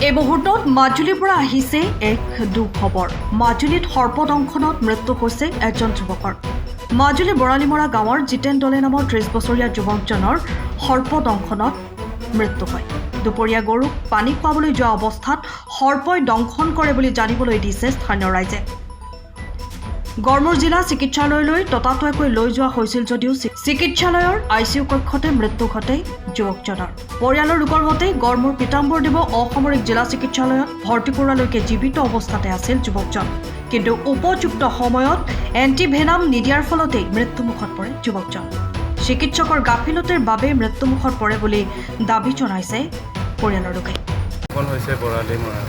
এই মুহূৰ্তত মাজুলীৰ পৰা আহিছে এক দুখবৰ। মাজুলীত সৰ্পদংশনত মৃত্যু হৈছে এজন যুৱকৰ। মাজুলী বৰালিমৰা গাঁৱৰ জিতেন দলে নামৰ 30 বছৰীয়া যুৱকজনৰ সৰ্পদংশনত মৃত্যু হয়। দুপৰীয়া গৰুক পানী খুৱাবলৈ যোৱা অৱস্থাত সৰ্পই দংশন কৰে বুলি জানিবলৈ দিছে স্থানীয় ৰাইজে। গড়মূৰ জিলা চিকিৎসালয়লৈ ততাতৈয়াকৈ লৈ যোৱা হৈছিল যদিও চিকিৎসালয়ৰ ICU কক্ষতে মৃত্যু ঘটে যুৱকজনৰ। পৰিয়ালৰ লোকৰ মতে গড়মূৰ পীতাম্বৰদেৱ অসামৰিক জিলা চিকিৎসালয়ত ভৰ্তি কৰালৈকে জীৱিত অৱস্থাতে আছিল যুৱকজন। কিন্তু উপযুক্ত সময়ত এণ্টিভেনাম নিদিয়াৰ ফলতেই মৃত্যুমুখত পৰে যুৱকজন। চিকিৎসকৰ গাফিলতিৰ বাবে মৃত্যুমুখত পৰে বুলি দাবী জনাইছে পৰিয়ালৰ লোকে। হৈছে বৰালিমৰা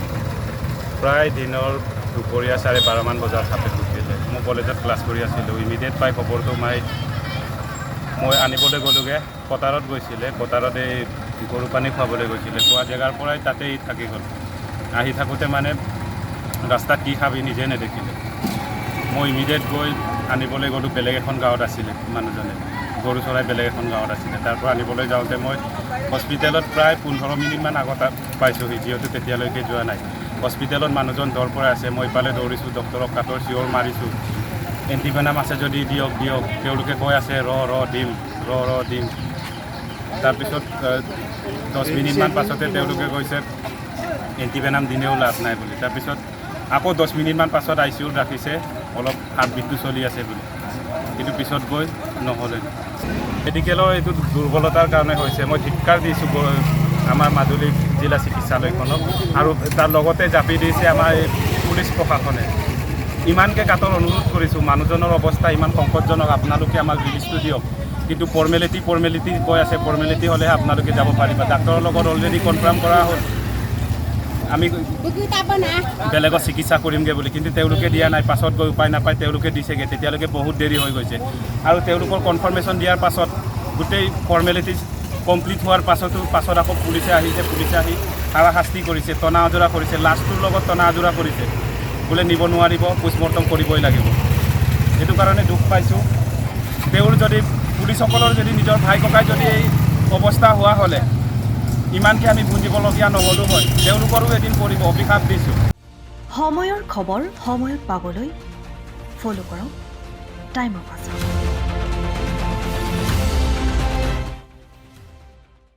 প্ৰায় দিনৰ দুপৰীয়া 12:30 মান বজাত সাপে খুটিলে। মই কলেজত ক্লাছ কৰি আছিলোঁ। ইমিডিয়েট পাই খবৰটো মই আনিবলৈ গ'লোগৈ। পথাৰত গৈছিলে, পথাৰত এই গৰু পানী খুৱাবলৈ গৈছিলে। খোৱা জেগাৰ পৰাই তাতেই থাকি গ'ল। আহি থাকোঁতে মানে ৰাস্তাত কি খাবি নিজে নেদেখিলে। মই ইমিডিয়েট গৈ আনিবলৈ গ'লোঁ। বেলেগ এখন গাঁৱত আছিলে মানুহজনে, গৰু চৰাই বেলেগ এখন গাঁৱত আছিলে। তাৰ পৰা আনিবলৈ যাওঁতে মই হস্পিটেলত প্ৰায় 15 মিনিটমান আগত পাইছোঁহি, যিহেতু তেতিয়ালৈকে যোৱা নাই। হস্পিটেলত মানুহজন দৌৰ পৰাই আছে। মই ইফালে দৌৰিছোঁ, ডক্টৰক কাটৰ চিঞৰ মাৰিছোঁ, এণ্টিভেনাম আছে যদি দিয়ক। তেওঁলোকে কৈ আছে দিম। তাৰপিছত 10 মিনিটমান পাছতে তেওঁলোকে কৈছে এণ্টিভেনাম দিলেও লাভ নাই বুলি। তাৰপিছত আকৌ 10 মিনিটমান পাছত ICUত ৰাখিছে, অলপ হাৰ্টবিটটো চলি আছে বুলি। কিন্তু পিছত গৈ নহ'লে। মেডিকেলৰ এইটো দুৰ্বলতাৰ কাৰণে হৈছে। মই ধিক্কাৰ দিছোঁ আমাৰ মাজুলী জিলা চিকিৎসালয়খনক, আৰু তাৰ লগতে জাপি দিছে আমাৰ এই পুলিচ প্ৰশাসনে। ইমানকৈ কাটৰ অনুৰোধ কৰিছোঁ, মানুহজনৰ অৱস্থা ইমান সংকটজনক, আপোনালোকে আমাক ৰিলিজটো দিয়ক। কিন্তু ফৰ্মেলিটি কৈ আছে, ফৰ্মেলিটি হ'লেহে আপোনালোকে যাব পাৰিব। ডাক্তৰৰ লগত অলৰেডি কনফাৰ্ম কৰা হ'ল আমি বেলেগত চিকিৎসা কৰিমগৈ বুলি, কিন্তু তেওঁলোকে দিয়া নাই। পাছত গৈ উপায় নাপায় তেওঁলোকে দিছেগৈ। তেতিয়ালৈকে বহুত দেৰি হৈ গৈছে। আৰু তেওঁলোকৰ কনফাৰ্মেশ্যন দিয়াৰ পাছত গোটেই ফৰ্মেলিটি কমপ্লিট হোৱাৰ পাছত আকৌ পুলিচে আহিছে। পুলিচে আহি হাৰাশাস্তি কৰিছে, টনা আজোৰা কৰিছে, লাষ্টটোৰ লগত টনা আজোৰা কৰিছে। বোলে নিব নোৱাৰিব, পোষ্টমৰ্টম কৰিবই লাগিব। সেইটো কাৰণে দুখ পাইছোঁ। তেওঁৰ যদি পুলিচসকলৰ যদি নিজৰ ভাই ককাই যদি এই অৱস্থা হোৱা হ'লে ইমানকৈ আমি বুজিবলগীয়া নহ'লো হয়। তেওঁলোকৰো এদিন পৰিব, অভিশাপ দিছোঁ। সময়ৰ খবৰ সময়ত পাবলৈ ফ'ল' কৰক টাইম অফ আছাম।